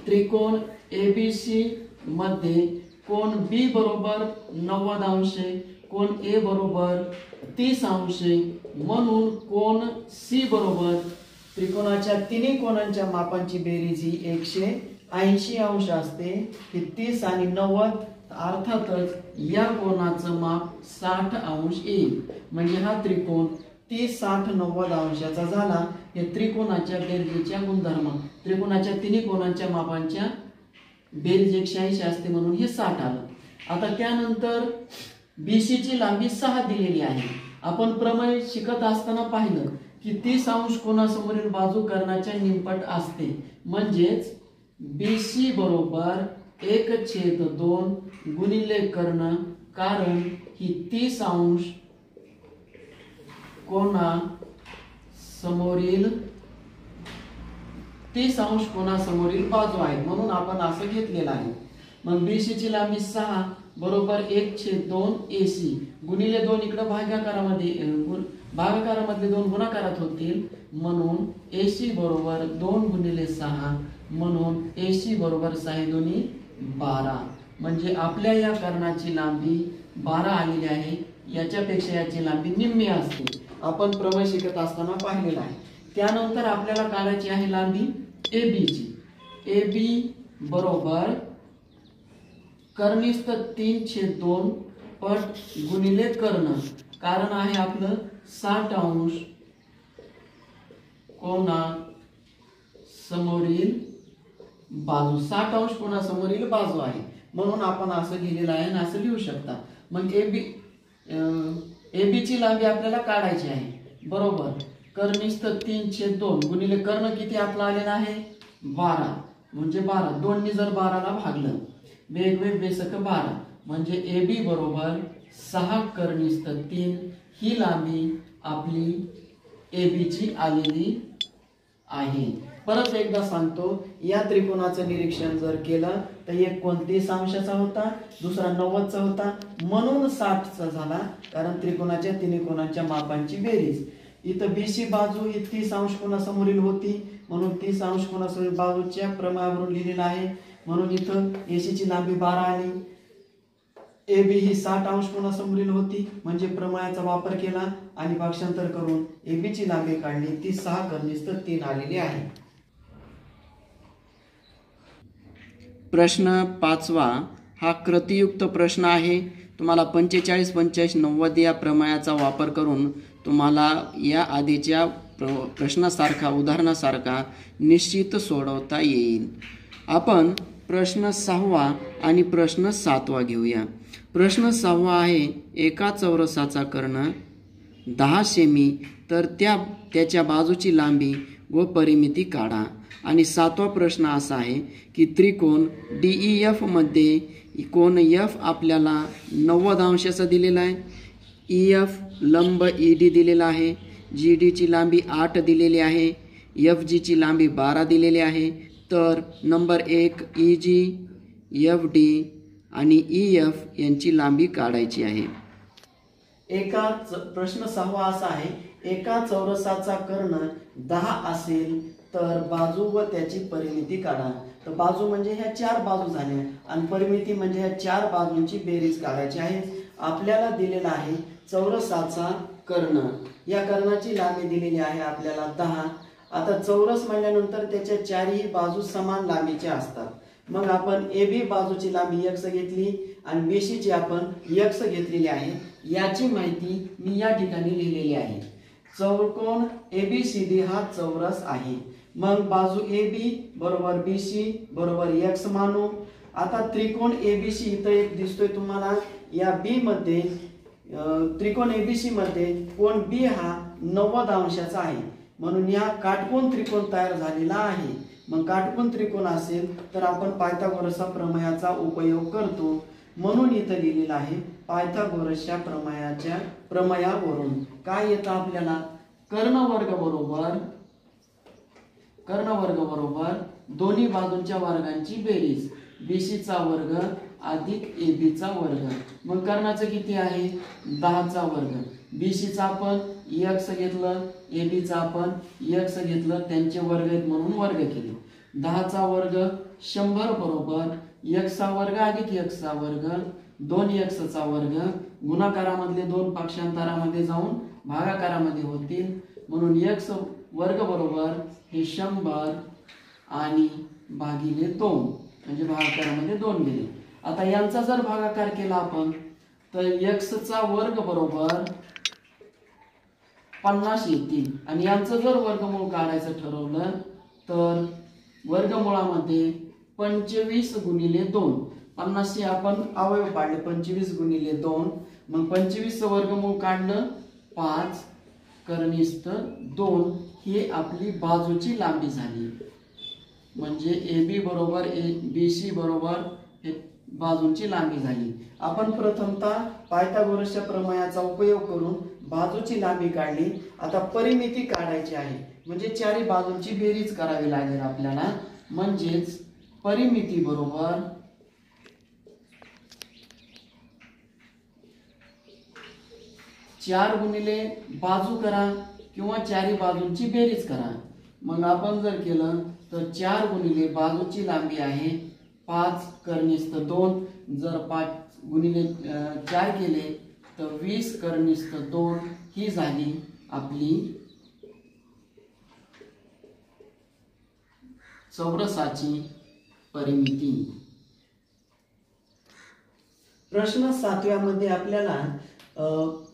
त्रिकोण ABC मध्ये कोण B बरोबर 90 अंश, कोण A बरोबर 30 अंश, म्हणून कोण C बरोबर त्रिकोणाच्या तिन्ही कोणांच्या मापांची बेरीज ही 180 अंश असते. ही 30 आणि 90, अर्थातच या कोणाचं माप 60 अंश येईल. म्हणजे हा त्रिकोण 30, 60, 90 अंशाचा झाला. हे त्रिकोणाच्या बेरजेच्या गुणधर्म, त्रिकोणाच्या तिन्ही कोणांच्या मापांच्या बेरीज 180 असते म्हणून हे 60 आलं. आता त्यानंतर BC ची लांबी 6 दिलेली आहे. आपण प्रमेय शिकत असताना पाहिलं की 30 अंश कोणासमोरील बाजू कर्णाच्या निमपट असते. म्हणजेच BC बरोबर 1/2 गुणिले कर्ण, कारण ही 30 अंश कोणासमोरील बाजू आहे म्हणून आपण असं घेतलेलं आहे. मग BC ची लांबी 6 बरोबर 1/2 AC गुणिले 2, इकडे भागाकारामधले 2 गुणाकारात होतील म्हणून AC बरोबर 2 गुणिले 6 म्हणून AC बरोबर 6 दोन्ही 12. म्हणजे आपल्या या कर्णाची लांबी 12 आलेली आहे. याच्यापेक्षा याची लांबी निम्मी असते. आपण प्रमेय शिकत असताना पाहिलेला आहे. त्यानंतर आपल्याला काढायची आहे लांबी AB ची. AB बरोबर कर्निस्थ 3/2 पट गुणिले कर्ण, कारण आहे आपलं 60 अंश कोणासमोरील बाजू. 60 अंश कोणासमोरील बाजू आहे म्हणून आपण असं लिहिलेलं आहे आणि असं लिहू शकता. मग AB ची लांबी आपल्याला काढायची आहे. बरोबर कर्निस्थ 3/2 गुणिले कर्ण किती आपला आलेला आहे 12, म्हणजे 12. 2 ने जर 12 ला भागलं, वेगवेग बेसक 12, म्हणजे AB बरोबर 6 कर्निस्थ 3 ही लांबी आपली AB ची आलेली आहे. परत एकदा सांगतो, या त्रिकोणाचं निरीक्षण जर केलं तर एक कोण 30 अंशाचा होता, दुसरा 90 चा होता, म्हणून 60 चा झाला, कारण त्रिकोणाच्या तिन्ही कोणांच्या मापांची बेरीज. इथं BC बाजू ही 30 अंश कोणासमोरील होती म्हणून 30 अंश कोणासमोरील बाजूच्या प्रमाणावरून लिहिलेलं आहे. म्हणून इथं AC ची लांबी 12 आली. AB ही 60 अंश कोणासमोरील होती म्हणजे प्रमाणाचा वापर केला आणि भाषांतर करून AB ची लांबी काढली. ती 6 कर्निस्थ 3 आलेली आहे. प्रश्न 5वा हा कृतीयुक्त प्रश्न आहे. तुम्हाला 45, 45, 90 या प्रमेयाचा वापर करून तुम्हाला या आधीच्या प्रश्नासारखा, उदाहरणासारखा निश्चित सोडवता येईल. आपण प्रश्न 6वा आणि प्रश्न 7वा घेऊया. प्रश्न 6वा आहे, एका चौरसाचा कर्ण 10 सेमी तर त्याच्या बाजूची लांबी व परिमिती काढा. आणि 7वा प्रश्न असा आहे की त्रिकोण DEF मध्ये कोण F आपल्याला 90 अंशाचा दिलेला आहे, EF लंब ED दिलेला आहे, GD ची लांबी 8 दिलेली आहे, FG ची लांबी 12 दिलेली आहे. तर नंबर 1 EG, FD आणि EF यांची लांबी काढायची आहे. प्रश्न 6वा असा आहे, एका चौरसाचा कर्ण 10 असेल तर बाजू व त्याची परिमिती काढा. तर बाजू म्हणजे ह्या 4 बाजू झाल्या आणि परिमिती म्हणजे ह्या 4 बाजूंची बेरीज काढायची आहे. आपल्याला दिलेला आहे चौरसाचा कर्ण, या कर्णाची लांबी दिलेली आहे आपल्याला 10. आता चौरस म्हणल्यानंतर त्याच्या 4ही बाजू समान लांबीच्या असतात. मग आपण AB बाजूची लांबी x घेतली आणि BC ची आपण x घेतलेली आहे. याची माहिती मी या ठिकाणी लिहिलेली आहे. चौकोन ABCD हा चौरस आहे. मग बाजू AB बरोबर BC बरोबर x मानू. आता त्रिकोण ABC इथं एक दिसतोय तुम्हाला. या B मध्ये त्रिकोण ABC मध्ये कोण B हा 90 अंशाचा आहे म्हणून या काटकोन त्रिकोण तयार झालेला आहे. मग काटकोन त्रिकोण असेल तर आपण पायथागोरसचा प्रमेयाचा उपयोग करतो म्हणून इथं लिहिलेलं आहे. पायथागोरसच्या प्रमेयावरून काय येतं आपल्याला, कर्णवर्ग बरोबर दोन्ही बाजूंच्या वर्गांची बेरीज, BC चा वर्ग अधिक AB चा वर्ग. मग कर्णाचं किती आहे 10 चा वर्ग, BC चा आपण x घेतलं, AB चा आपण x घेतलं, त्यांचे वर्ग आहेत म्हणून वर्ग केले. 10 चा वर्ग 100 बरोबर x चा वर्ग अधिक x चा वर्ग 2x चा वर्ग गुणाकारामधले दोन पक्षांतरामध्ये जाऊन भागाकारामध्ये होतील म्हणून x वर्ग बरोबर हे 100 आणि भागिले 2 म्हणजे भागाकारामध्ये 2 गेले. आता यांचा जर भागाकार केला आपण तर x चा वर्ग बरोबर 50 येतील आणि यांचं जर वर्गमूळ काढायचं ठरवलं तर वर्गमूळामध्ये 25 गुणिले 2 50 चे आपण अवयव पाडले 25 गुणिले 2 मग 25 चं वर्गमूळ काढलं 5 कर्निस्थ 2 ही आपली बाजूची लांबी झाली म्हणजे AB बरोबर BC बरोबर हे बाजूंची लांबी झाली. आपण प्रथमतः पायथागोरसच्या प्रमेयाचा उपयोग करून बाजूची लांबी काढली. आता परिमिती काढायची आहे म्हणजे चारी बाजूंची बेरीज करावी लागेल आपल्याला म्हणजेच परिमिती बरोबर चार गुणिले बाजू करा किंवा चारी बाजूंची बेरीज करा. मग आपण जर केलं तर 4 गुणिले बाजूची लांबी आहे 5 कर्निस्थ 2 जर 5 गुणिले 4 केले तर 20 कर्निस्थ 2 ही झाली आपली चौरसाची परिमिती. प्रश्न 7व्या मध्ये आपल्याला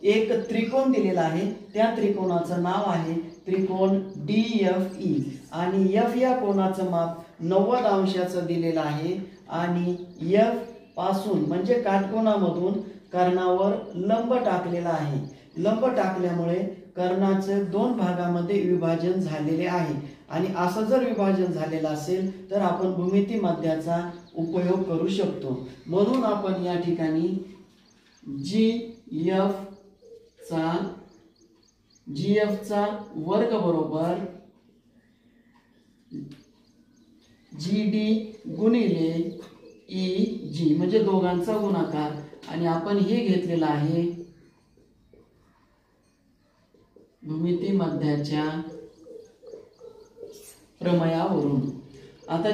एक त्रिकोण दिलेला आहे. त्या त्रिकोणाचं नाव आहे त्रिकोण DFE आणि F या कोणाचं माप 90 अंशाचं दिलेलं आहे आणि F पासून म्हणजे काटकोनामधून कर्णावर लंब टाकलेला आहे. लंब टाकल्यामुळे कर्णाचे दोन भागामध्ये विभाजन झालेले आहे आणि असं जर विभाजन झालेलं असेल तर आपण भूमिती मध्याचा उपयोग करू शकतो. म्हणून आपण या ठिकाणी GF चा वर्ग बरोबर GD गुणिले EG म्हणजे दोघांचा गुणाकार आणि आपण हे घेतलेलं आहे भूमिती मध्याच्या प्रमेयावरून. आता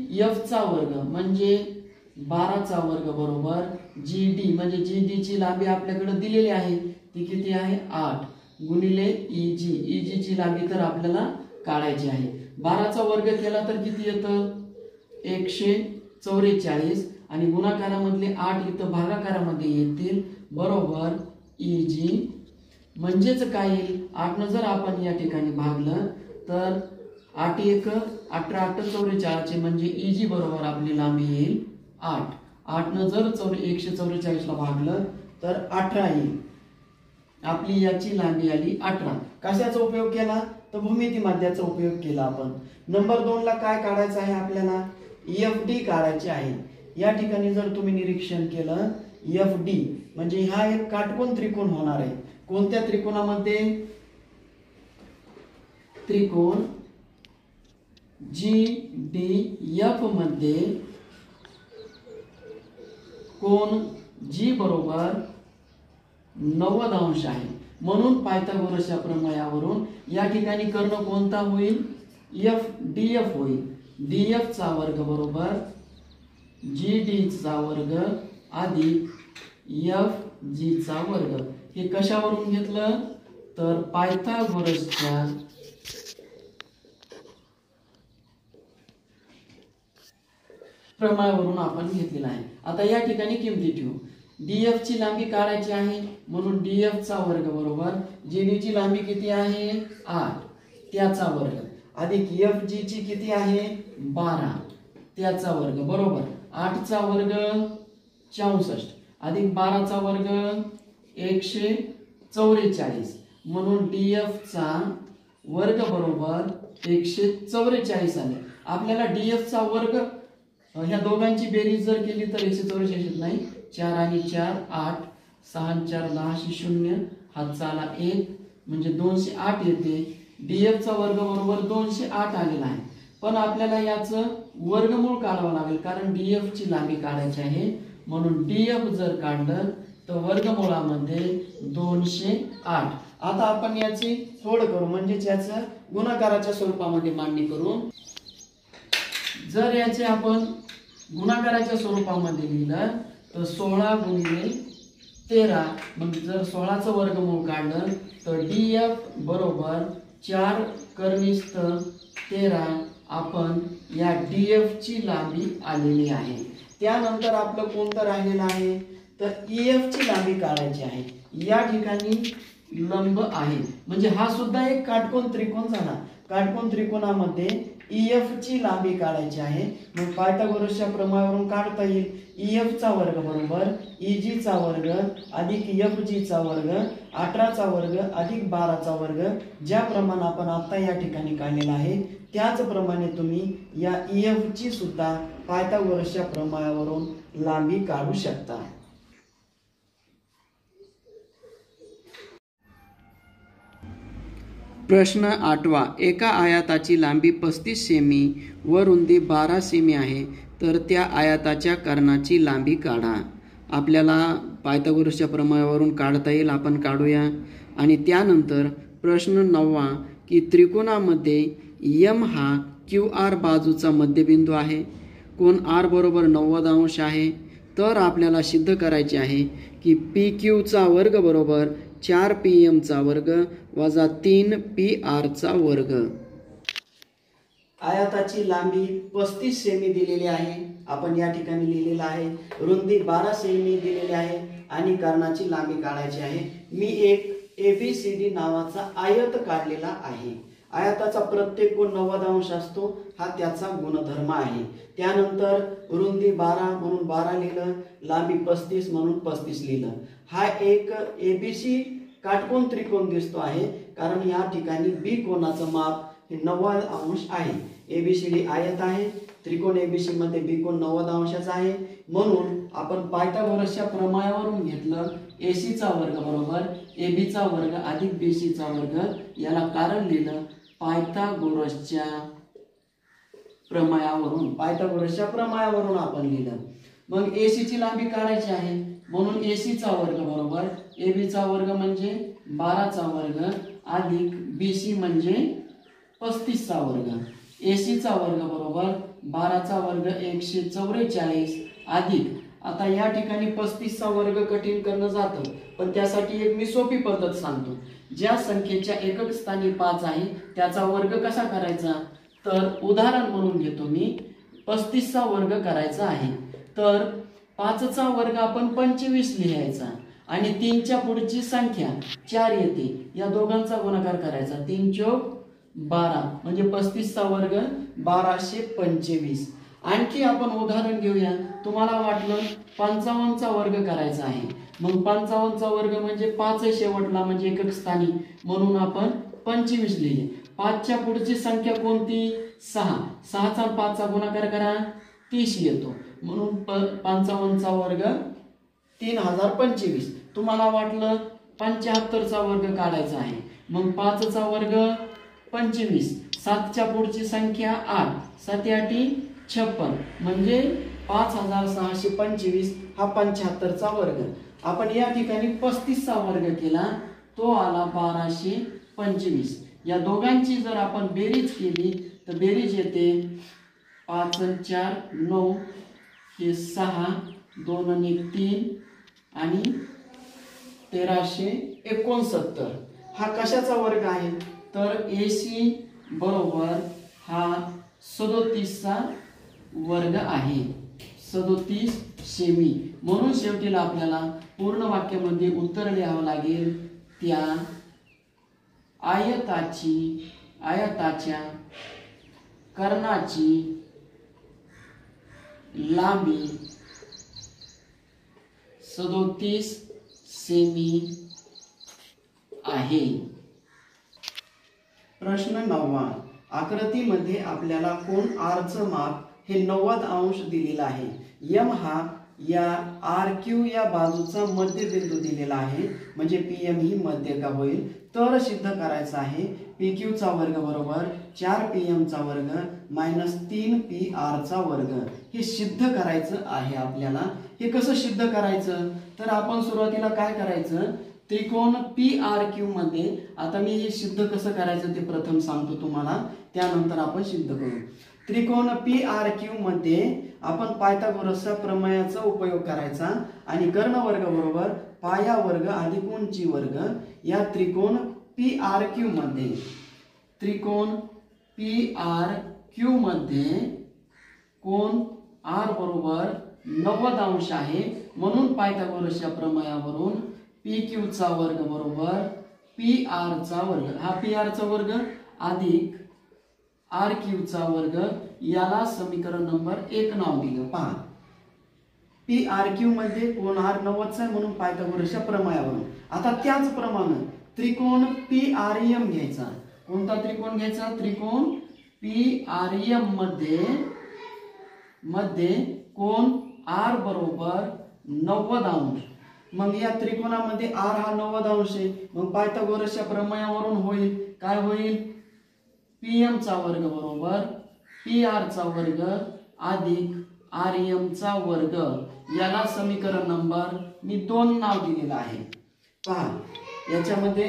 GF चा वर्ग म्हणजे 12 चा वर्ग बरोबर GD म्हणजे GD ची लांबी आपल्याकडे दिलेली आहे ती किती आहे 8 गुणिले EG ची लांबी तर आपल्याला काढायची आहे. 12 चा वर्ग केला तर किती येतं 144 आणि गुणाकारामधले 8 इथं भागाकारामध्ये येतील बरोबर EG म्हणजेच काय येईल 8 न जर आपण या ठिकाणी भागलं तर 8 1 18 8 44 चे म्हणजे EG बरोबर आपली लांबी येईल 8. 8 न जर 144 ला भागलं तर 18 येईल. आपली याची लांबी आली 18. कशाचा उपयोग केला तर भूमिती मध्याचा उपयोग केला आपण. नंबर 2 ला काय काढायचं आहे आपल्याला FD काढायचे आहे. या ठिकाणी जर तुम्ही निरीक्षण केलं FD म्हणजे हा एक काटकोन त्रिकोण होणार आहे. कोणत्या त्रिकोणामध्ये त्रिकोण GDF मध्ये कोण G बरोबर 90 अंश आहे. म्हणून पायथागोरसच्या प्रमेयावरून या ठिकाणी कर्ण कोणता होईल DF होईल. DF चा वर्ग बरोबर GD चा वर्ग अधिक FG चा वर्ग. हे कशावरून घेतलं तर पायथागोरसच्या प्रमेयावरून आपण घेतलेला आहे. आता या ठिकाणी किमती ठेवू. DF ची लांबी काढायची आहे म्हणून DF चा वर्ग बरोबर GD ची लांबी किती आहे 8 त्याचा वर्ग अधिक FG ची किती आहे 12 त्याचा वर्ग बरोबर 8 चा वर्ग 64 अधिक 12 चा वर्ग 144 म्हणून DF चा वर्ग बरोबर 144 आले. आपल्याला DF चा वर्ग ह्या दोघांची बेरीज जर केली तर 144 नाही 4 आणि 4 8 6 आणि 4 10 0 हातचा आला 1 म्हणजे 208 येते. DF चा वर्ग बरोबर 208 आलेला आहे. पण आपल्याला याचं वर्गमूळ काढावं लागेल कारण DF ची लांबी काढायची आहे म्हणून DF जर काढलं तर वर्गमूळामध्ये 208. आता आपण याची फोड करू, म्हणजे याचं गुणाकाराच्या स्वरूपामध्ये मांडणी करू. जर याचे आपण गुणाकाराच्या स्वरूपामध्ये लिहिलं तर 16 गुणिले 13. मग जर 16चं वर्गमूळ काढलं तर DF बरोबर 4 कर्निस्थ 13. आपण या DF ची लांबी आलेली आहे. त्यानंतर आपलं कोणतं राहिलेलं आहे तर EF ची लांबी काढायची आहे. या ठिकाणी लंब आहे, म्हणजे हा सुद्धा एक काटकोन त्रिकोण झाला. काटकोन त्रिकोणामध्ये EF ची लांबी काढायची आहे. मग पायथागोरसच्या प्रमेयावरून काढता येईल. EF चा वर्ग बरोबर EG चा वर्ग अधिक FG चा वर्ग 18 चा वर्ग अधिक 12 चा वर्ग. ज्याप्रमाणे आपण आता या ठिकाणी काढलेला आहे त्याचप्रमाणे तुम्ही या EF ची सुद्धा पायथागोरसच्या प्रमेयावरून लांबी काढू शकता. प्रश्न 8वा. एका आयताची लांबी 35 सेमी व रुंदी 12 सेमी आहे, तर त्या आयताच्या कर्णाची लांबी काढा. आपल्याला पायथागोरसच्या प्रमेयावरून काढता येईल, आपण काढूया. आणि त्यानंतर प्रश्न 9वा की त्रिकोणामध्ये M हा QR बाजूचा मध्यबिंदू आहे. कोण R बरोबर 90 अंश आहे. तर आपल्याला सिद्ध करायचे आहे की PQ चा वर्ग बरोबर 4PM चा वर्ग वजा 3PR चा वर्ग. आयताची लांबी 35 सेमी दिलेली आहे, आपण या ठिकाणी लिहिलेला आहे. रुंदी 12 सेमी दिलेली आहे आणि कर्णाची लांबी काढायची आहे. मी एक ABCD नावाचा आयत काढलेला आहे. आयताचा प्रत्येक कोण 90 अंश असतो, हा त्याचा गुणधर्म आहे. त्यानंतर रुंदी 12 म्हणून 12 लिहिलं, लांबी 35 म्हणून 35 लिहिलं. हा एक ABC काटकोन त्रिकोण दिसतो आहे, कारण या ठिकाणी B कोणाचं माप हे 90 अंश आहे. ABCD आयत आहे. त्रिकोण ABC मध्ये B कोण 90 अंशाचा आहे. म्हणून आपण पायथागोरसच्या प्रमेयावरून घेतलं AC चा वर्ग बरोबर AB चा वर्ग अधिक BC चा वर्ग. याला कारण लिहिलं पायथागोरसच्या प्रमेयावरून आपण लिहिलं. मग AC ची लांबी काढायची आहे, म्हणून AC चा वर्ग बरोबर AB चा वर्ग म्हणजे 12 चा वर्ग अधिक BC म्हणजे 35 चा वर्ग. AC चा वर्ग बरोबर 12 चा वर्ग 144 अधिक, आता या ठिकाणी 35 चा वर्ग कठीण करणं जातं, पण त्यासाठी एक मी सोपी पद्धत सांगतो. ज्या संख्येच्या एकक स्थानी 5 आहे त्याचा वर्ग कसा करायचा, तर उदाहरण म्हणून घेतो मी. 35 चा वर्ग करायचा आहे, तर 5 चा वर्ग आपण 25 लिहायचा आणि 3 च्या पुढची संख्या 4 येते, या दोघांचा गुणाकार करायचा. 3 चौक 12 म्हणजे 35 चा वर्ग 1225. आणखी आपण उदाहरण घेऊया. तुम्हाला वाटलं 55 चा वर्ग करायचा आहे, मग 55 चा वर्ग म्हणजे 5 शेवटला म्हणजे एकक स्थानी, म्हणून आपण 25 लिहिले. 5 च्या पुढची संख्या कोणती 6. 6 चा 5 चा गुणाकार करा 30 येतो, म्हणून 55 चा वर्ग 3025. तुम्हाला वाटलं 75 चा वर्ग काढायचा आहे, मग 5 चा वर्ग 25, 7 च्या पुढची संख्या 8, 7 8 56 म्हणजे 5625. हा 75 चा वर्ग. आपण या ठिकाणी 35 चा वर्ग केला, तो आला 1225. या दोघांची जर आपण बेरीज केली तर बेरीज येते 5 4 9 हे 6 2 आणि 3 आणि 1369. हा कशाचा वर्ग आहे, तर AC बरोबर हा 37 चा वर्ग आहे, 37 सेमी. म्हणून शेवटीला आपल्याला पूर्ण वाक्यामध्ये उत्तर लिहावं लागेल. त्या आयताच्या कर्णाची लांबी 37 सेमी आहे. प्रश्न 9वा. आकृतीमध्ये आपल्याला कोन R चं माप हे 90 अंश दिलेलं आहे. M हा या आर क्यू या बाजूचा मध्यबिंदू दिलेला आहे, म्हणजे पी एम ही मध्यका होईल. तर सिद्ध करायचं आहे पी क्यू चा वर्ग बरोबर 4pm चा वर्ग मायनस 3pr चा वर्ग. हे सिद्ध करायचं आहे आपल्याला. हे कसं सिद्ध करायचं, तर आपण सुरुवातीला काय करायचं, त्रिकोण पी आर क्यू मध्ये, आता मी हे सिद्ध कसं करायचं ते प्रथम सांगतो तुम्हाला, त्यानंतर आपण सिद्ध करू. त्रिकोण पी आर क्यू मध्ये आपण पायथागोरसच्या प्रमेयाचा उपयोग करायचा आणि कर्ण वर्ग बरोबर पाया वर्ग अधिक उंची वर्ग. या त्रिकोण पी आर क्यू मध्ये, त्रिकोण पी आर क्यू मध्ये कोण आर बरोबर 90 अंश आहे, म्हणून पायथागोरसच्या प्रमेयावरून पी क्यू चा वर्ग बरोबर पी आर चा वर्ग, हा पी आर चा वर्ग अधिक आर क्यू चा वर्ग, याला समीकरण नंबर 1 नाव दिलं. पहा, पी आर क्यू मध्ये कोण आर 90 आहे म्हणून पायथागोरसच्या प्रमेयावरून. आता त्याचप्रमाणे त्रिकोण पी आर एम घ्यायचा. कोणता त्रिकोण घ्यायचा, त्रिकोण पी आर एम मध्ये कोण आर बरोबर 90 अंश. मग या त्रिकोणामध्ये आर हा 90 अंश आहे, मग पायथागोरसच्या प्रमेयावरून होईल काय होईल, पीएम चा वर्ग बरोबर पी आर चा वर्ग अधिक आर एम चा वर्ग, याला समीकरण नंबर मी 2 नाव दिलेलं आहे. पहा, याच्यामध्ये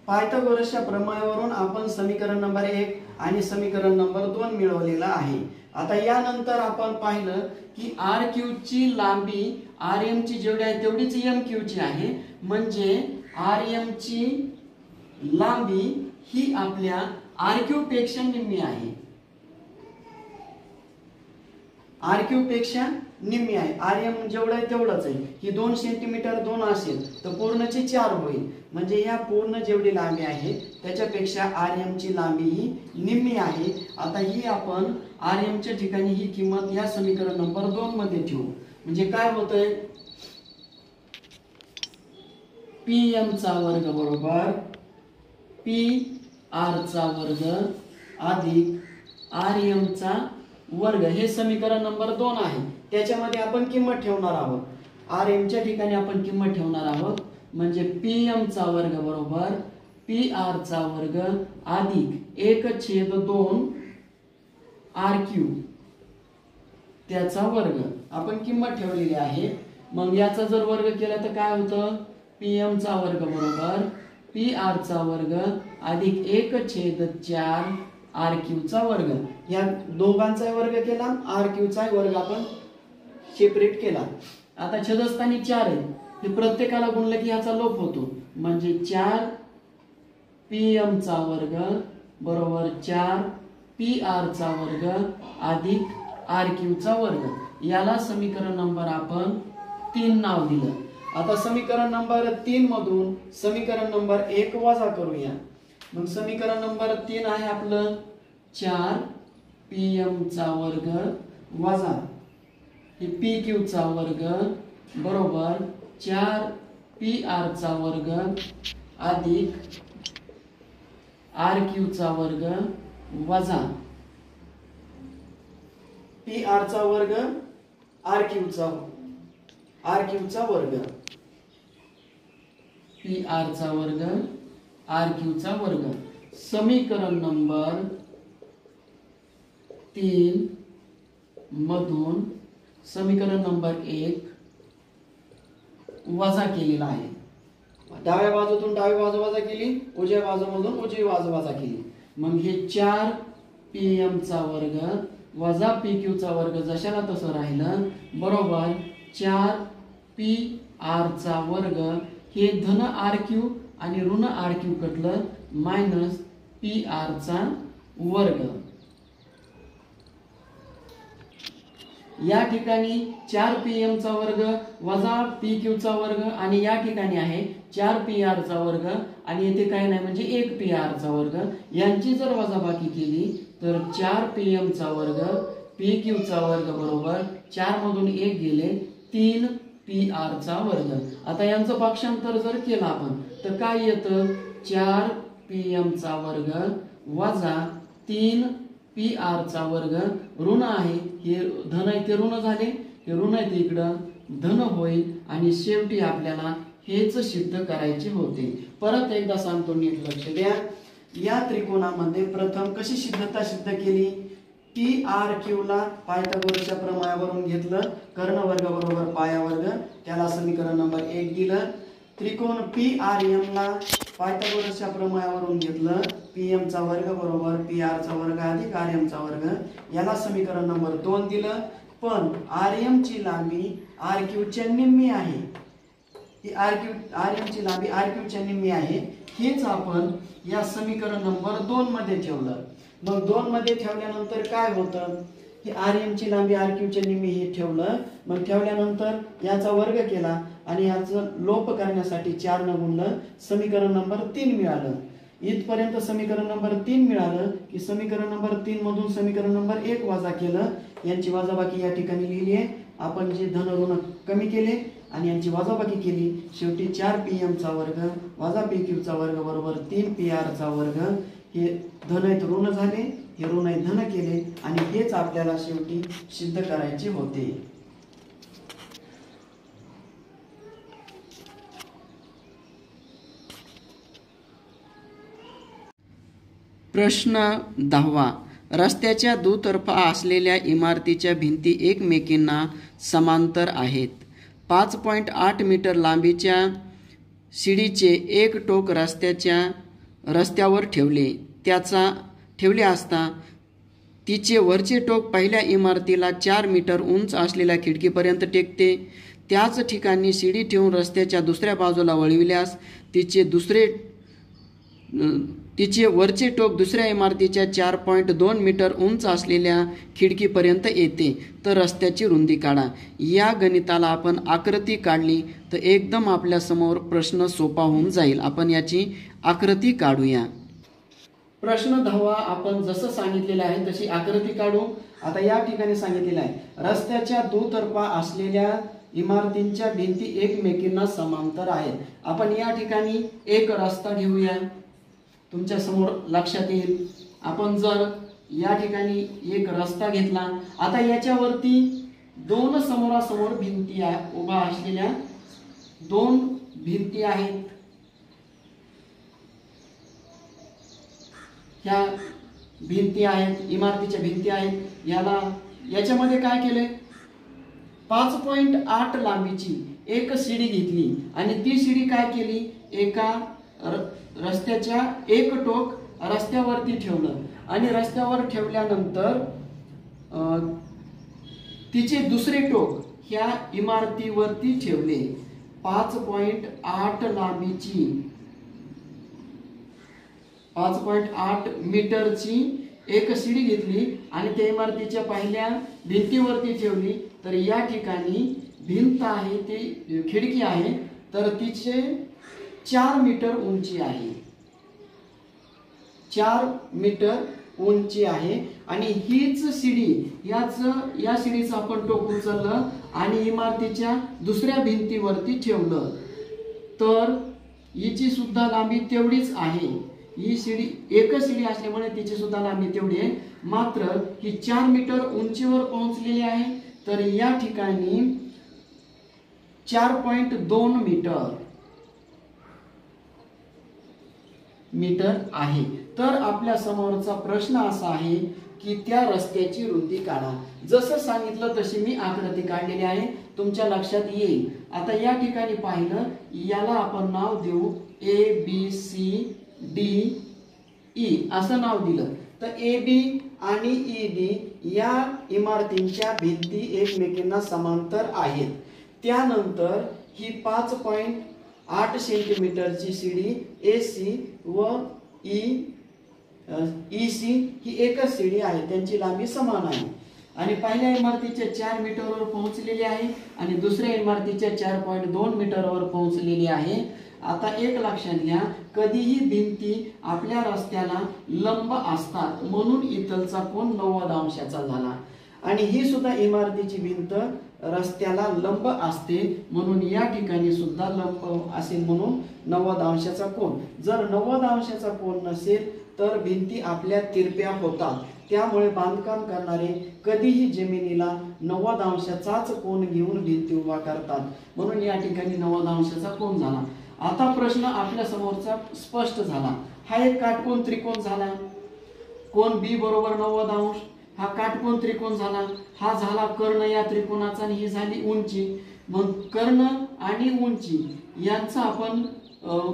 पायथागोरसच्या प्रमेयावरून आपण समीकरण नंबर 1 आणि समीकरण नंबर 2 मिळवलेला आहे. आता यानंतर आपण पाहिलं की आर क्यू ची लांबी आर एम ची जेवढी आहे तेवढीच एम क्यू ची आहे, म्हणजे आर एम ची लांबी ही आपल्या आर क्यू पेक्षा निम्मी आहे. आर क्यू पेक्षा निम्मी आहे. आर एम जेवढं आहे तेवढंच आहे. ही 2 सेंटीमीटर 2 असेल तर पूर्णची 4 होईल, म्हणजे या पूर्ण जेवढी लांबी आहे त्याच्यापेक्षा आर एम ची लांबी ही निम्मी आहे. आता ही आपण आर एम च्या ठिकाणी ही किंमत या समीकरण नंबर 2 मध्ये ठेवू. म्हणजे काय होतंय, पी एम चा वर्ग बरोबर पी आर चा वर्ग अधिक आर एम चा वर्ग, हे समीकरण नंबर 2 आहे. त्याच्यामध्ये आपण किंमत ठेवणार आहोत. आर एम च्या ठिकाणी आपण किंमत ठेवणार आहोत, म्हणजे पी एम चा वर्ग बरोबर पी आर चा वर्ग अधिक 1/2 आर क्यू त्याचा वर्ग आपण किंमत ठेवलेली आहे. मग याचा जर वर्ग केला तर काय होतं, पी एम चा वर्ग बरोबर पी आर चा वर्ग अधिक 1/4 आर क्यू चा वर्ग. या दोघांचा वर्ग केला, आर क्यू चा वर्ग आपण सेपरेट केला. आता छेदस्थानी 4 आहे, हे प्रत्येकाला गुणलं की याचा लोप होतो, म्हणजे 4 पी एम चा वर्ग बरोबर 4 पी आर चा वर्ग अधिक आर क्यू चा वर्ग, याला समीकरण नंबर आपण 3 नाव दिलं. आता समीकरण नंबर 3 मधून समीकरण नंबर 1 वजा करूया. मग समीकरण नंबर 3 आहे आपलं 4 पी एम चा वर्ग वजा हे पी क्यू चा वर्ग बरोबर 4 पी आर चा वर्ग अधिक आर क्यू चा वर्ग वजा पी आर चा वर्ग आर क्यू चा वर्ग, पी आर चा वर्ग आर क्यू चा वर्ग. समीकरण नंबर 3 मधून समीकरण नंबर 1 वजा केलेला आहे. डाव्या बाजूतून डावी बाजू वजा केली, उजव्या बाजूमधून उजवी बाजू वजा केली. मग हे 4 पी एम चा वर्ग वजा पी क्यू चा वर्ग जशाला तसं राहिलं बरोबर 4 पी आर चा वर्ग, हे धन आर क्यू आणि ऋण आर क्यू कटलं मायनस पी आर चा वर्ग. या ठिकाणी 4 पी एम चा वर्ग वजा पी क्यू चा वर्ग आणि या ठिकाणी आहे 4 पी आर चा वर्ग आणि येथे काही नाही म्हणजे 1 पी आर चा वर्ग. यांची जर वजाबाकी केली तर 4 पी एम चा वर्ग पी क्यू चा वर्ग बरोबर 4 मधून 1 गेले 3 पी आर चा वर्ग. आता यांचं भाषांतर जर केलं आपण तर काय येतं, 4 पी एम चा वर्ग वजा 3 पी आर चा वर्ग, ऋण आहे हे धन आहे ते ऋण झाले, हे ऋण आहे ते इकडं धन होईल आणि शेवटी आपल्याला हेच सिद्ध करायचे होते। परत एकदा सांगतो, नीट लक्ष द्या। या त्रिकोणामध्ये प्रथम कशी सिद्धता सिद्ध केली? PRQ ला पायथागोरसच्या प्रमेयावरून घेतलं, कर्ण वर्ग बरोबर पाया वर्ग, त्याला समीकरण नंबर 1 दिलं। त्रिकोण PRM ला पायथागोरसच्या प्रमेयावरून घेतलं, PM चा वर्ग बरोबर PR चा वर्ग अधिक RM चा वर्ग, याला समीकरण नंबर 2 दिलं। पण RM ची लांबी RQ च्या निम्मी आहे, ही RM ची लांबी RQ च्या निम्मी आहे, हेच आपण या समीकरण नंबर 2 मध्ये ठेवलं। मग 2 मध्ये ठेवल्यानंतर काय होतं? ही RM ची लांबी RQ च्या निम्मी हे ठेवलं। मग ठेवल्यानंतर याचा वर्ग केला आणि याचं लोप करण्यासाठी 4 ने गुणलं, समीकरण नंबर 3 मिळालं। इथपर्यंत समीकरण नंबर 3 मिळालं की समीकरण नंबर 3 मधून समीकरण नंबर 1 वजा केलं, यांची वजाबाकी या ठिकाणी लिहिली आहे। आपण जे धन ऋण कमी केले आणि यांची वजाबाकी केली, शेवटी 4PM चा वर्ग वजा PQ चा वर्ग बरोबर 3PR चा वर्ग। हे धन आहेत ऋण झाले, हे ऋण आहेत धन केले आणि हेच आपल्याला शेवटी सिद्ध करायचे होते। प्रश्न 10वा, रस्त्याच्या दुतर्फा असलेल्या इमारतीच्या भिंती एकमेकींना समांतर आहेत। 5.8 मीटर लांबीच्या शिडीचे एक टोक रस्त्यावर ठेवले असता तिचे वरचे टोक पहिल्या इमारतीला 4 मीटर उंच असलेल्या खिडकीपर्यंत टेकते। त्याच ठिकाणी शिडी ठेवून रस्त्याच्या दुसऱ्या बाजूला वळविल्यास तिचे वरचे टोक दुसऱ्या इमारतीच्या 4.2 मीटर उंच असलेल्या खिडकीपर्यंत येते, तर रस्त्याची रुंदी काढा। या गणिताला आपण आकृती काढली तर एकदम आपल्या समोर प्रश्न सोपा होऊन जाईल। आपण याची आकृती काढूया। प्रश्न 10वा आपण जसं सांगितलेलं आहे तशी आकृती काढू। आता या ठिकाणी सांगितलेलं आहे, रस्त्याच्या दुतर्फा असलेल्या इमारतींच्या भिंती एकमेकींना समांतर आहेत। आपण या ठिकाणी एक रस्ता घेऊया, तुमच्या समोर लक्षात येईल। आपण जर या ठिकाणी एक रस्ता घेतला, आता याच्यावरती दोन समोरासमोर भिंती उभा असलेल्या दोन भिंती आहेत। ह्या भिंती आहेत, इमारतीच्या भिंती आहेत। याच्यामध्ये काय केले, 5.8 लांबीची एक शिडी घेतली आणि ती शिडी काय केली, एका रस्त्याच्या एक टोक रस्त्यावरती ठेवलं आणि रस्त्यावर ठेवल्यानंतर तिचे दुसरे टोक ह्या इमारतीवरती ठेवले। 5.8 लांबीची 5.8 मीटरची एक शिडी घेतली आणि त्या इमारतीच्या पहिल्या भिंतीवरती ठेवली, तर या ठिकाणी भिंत आहे ती खिडकी आहे, तर तिचे 4 मीटर उंची आहे, 4 मीटर उंची आहे। आणि हीच शिडी या शिडीचं आपण टोक उचललं आणि इमारतीच्या दुसऱ्या भिंतीवरती ठेवलं, तर हिची सुद्धा लांबी तेवढीच आहे। ही शिडी एकच शिडी असल्यामुळे तिची सुद्धा लांबी तेवढी आहे, मात्र ही 4 मीटर उंचीवर पोहोचलेली आहे, तर या ठिकाणी 4.2 मीटर आहे। तर आपल्या समोरचा प्रश्न असा आहे की त्या रस्त्याची रुंदी काढा। जसं सांगितलं तशी मी आकृती काढलेली आहे, तुमच्या लक्षात येईल। आता या ठिकाणी पाहिलं, याला आपण नाव देऊ ABCDE असं नाव दिलं, तर AB आणि ED या इमारतींच्या भिंती एकमेकींना समांतर आहेत। त्यानंतर ही 5.8 सेंटीमीटरची शिडी AC व EC ही एकच शिडी आहे, त्यांची लांबी समान आहे आणि पहिल्या इमारतीच्या 4 मीटरवर पोहोचलेली आहे आणि दुसऱ्या इमारतीच्या 4.2 मीटरवर पोहोचलेली आहे। आता एक लक्षात घ्या, कधीही भिंती आपल्या रस्त्याला लंब असतात, म्हणून इथलचा कोन 90 अंशाचा झाला आणि ही सुद्धा इमारतीची भिंत रस्त्याला लंब असते, म्हणून या ठिकाणी सुद्धा लंब असेल, म्हणून 90 अंशाचा कोन। जर 90 अंशाचा कोन नसेल तर भिंती आपल्या तिरप्या होतात. त्यामुळे बांधकाम करणारे कधीही जमिनीला 90 अंशाचाच कोन घेऊन भिंती उभा करतात. म्हणून या ठिकाणी 90 अंशाचा कोन झाला. आता प्रश्न आपल्या समोरचा स्पष्ट झाला. हा एक काटकोन त्रिकोण झाला. कोन बी बरोबर 90 अंश. हा काटकोन त्रिकोण झाला. हा झाला कर्ण या त्रिकोणाचा आणि ही झाली उंची. मग कर्ण आणि उंची यांचा आपण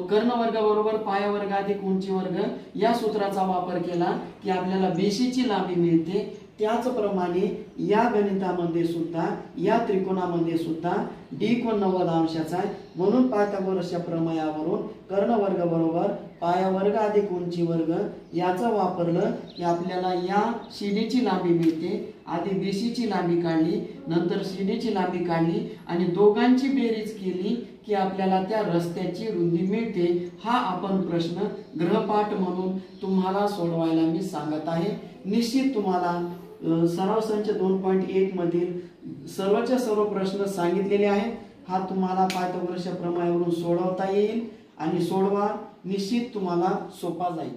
कर्ण वर्ग बरोबर पाया वर्ग अधिक उंची वर्ग या सूत्राचा वापर केला की आपल्याला बीसीची लांबी मिळते. त्याचप्रमाणे या गणितामध्ये सुद्धा या त्रिकोणामध्ये सुद्धा डी कोन 90 अंशाचा आहे. म्हणून पायथागोरसच्या प्रमेयावरून कर्ण वर्ग बरोबर पाया वर्ग अधिक उंची वर्ग याचं वापरलं की आपल्याला या सीडीची लांबी मिळते. आधी बीसीची लांबी काढली, नंतर सीडीची लांबी काढली आणि दोघांची बेरीज केली की आपल्याला त्या रस्त्याची रुंदी मिळते. हा आपण प्रश्न गृहपाठ म्हणून तुम्हाला सोडवायला मी सांगत आहे. निश्चित तुम्हाला सराव संच 2.1 मधील सर्वच्या सर्व प्रश्न सांगितलेले आहेत. हा तुम्हाला पायथागोरसच्या प्रमेयावरून सोडवता येईल आणि सोडवा, निश्चित तुम्हाला सोपा जाईल.